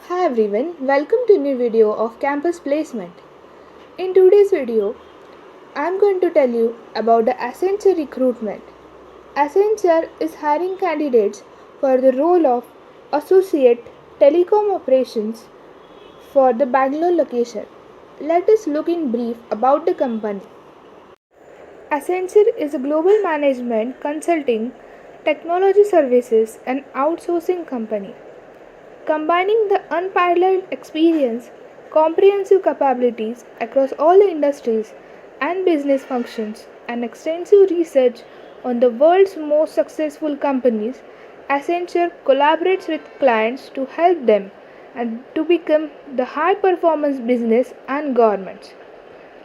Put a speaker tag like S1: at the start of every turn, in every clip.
S1: Hi everyone, welcome to a new video of campus placement. In today's video, I am going to tell you about the Accenture recruitment. Accenture is hiring candidates for the role of Associate Telecom Operations for the Bangalore location. Let us look in brief about the company. Accenture is a global management, consulting, technology services and outsourcing company, combining the unparalleled experience, comprehensive capabilities across all the industries and business functions, and extensive research on the world's most successful companies. Accenture collaborates with clients to help them and to become the high performance business and governments.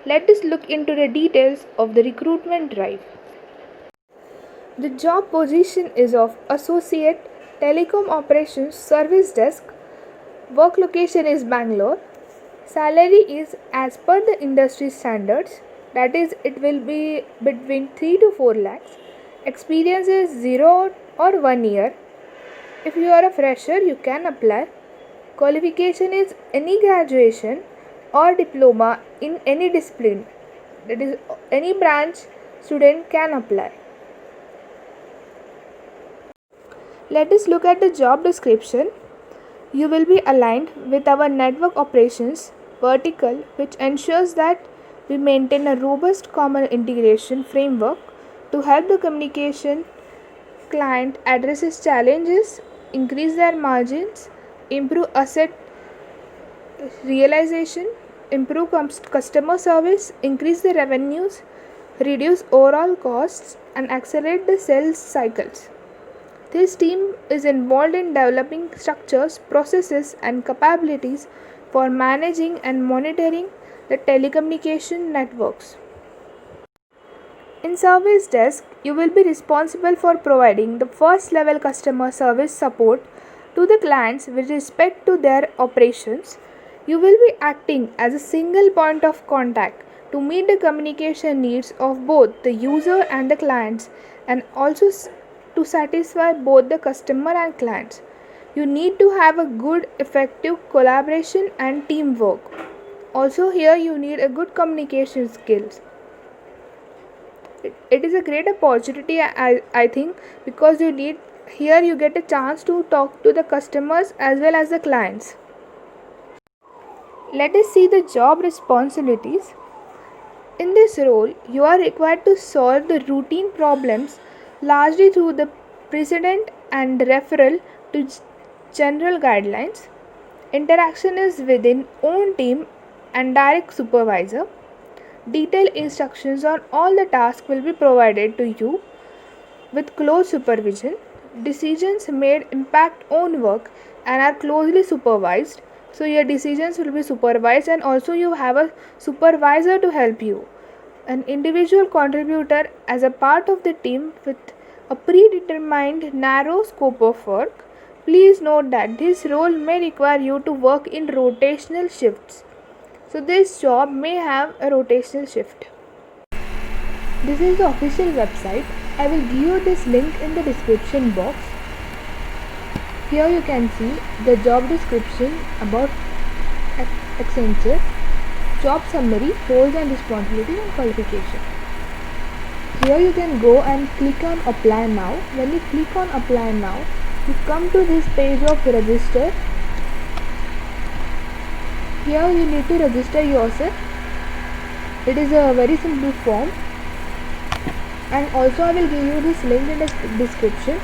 S1: Let us look into the details of the recruitment drive. The job position is of Associate Telecom Operations Service Desk. Work location is Bangalore. Salary is as per the industry standards, that is, it will be between 3 to 4 lakhs. Experience is 0 or 1 year. If you are a fresher, you can apply. Qualification is any graduation or diploma in any discipline, that is, any branch student can apply. Let us look at the job description. You will be aligned with our network operations vertical, which ensures that we maintain a robust common integration framework to help the communication client addresses challenges, increase their margins, improve asset realization, improve customer service, increase the revenues, reduce overall costs, and accelerate the sales cycles. This team is involved in developing structures, processes, and capabilities for managing and monitoring the telecommunication networks. In Service Desk, you will be responsible for providing the first level customer service support to the clients with respect to their operations. You will be acting as a single point of contact to meet the communication needs of both the user and the clients, and also to satisfy both the customer and clients. You need to have a good, effective collaboration and teamwork. Also, here you need a good communication skills. It is a great opportunity, I think, because you get a chance to talk to the customers as well as the clients. Let us see the job responsibilities. In this role, you are required to solve the routine problems largely through the precedent and referral to general guidelines. Interaction is within own team and direct supervisor. Detailed instructions on all the tasks will be provided to you with close supervision. Decisions made impact own work and are closely supervised. So your decisions will be supervised, and also you have a supervisor to help you. An individual contributor as a part of the team with a predetermined narrow scope of work. Please note that this role may require you to work in rotational shifts. So this job may have a rotational shift. This is the official website. I will give you this link in the description box. Here you can see the job description about Accenture, job summary, roles and responsibilities and qualification. Here you can go and click on apply now. When you click on apply now, you come to this page of register. Here you need to register yourself. It is a very simple form, and also I will give you this link in the description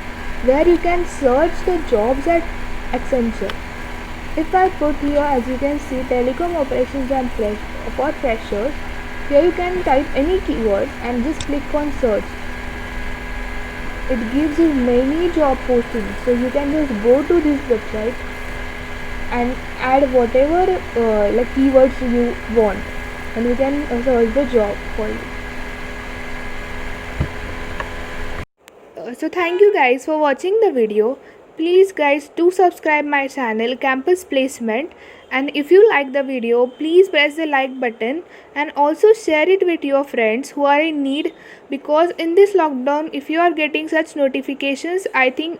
S1: where you can search the jobs at Accenture. If I put here, as you can see, telecom operations and for freshers, here you can type any keyword and just click on search. It gives you many job postings, so you can just go to this website and add whatever keywords you want, and you can search the job for you. So thank you guys for watching the video. Please guys do subscribe my channel Campus Placement, and if you like the video, please press the like button and also share it with your friends who are in need, because in this lockdown, if you are getting such notifications, I think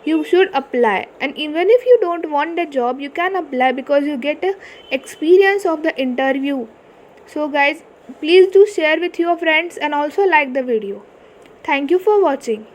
S1: you should apply. And even if you don't want the job, you can apply because you get a experience of the interview. So guys, please do share with your friends and also like the video. Thank you for watching.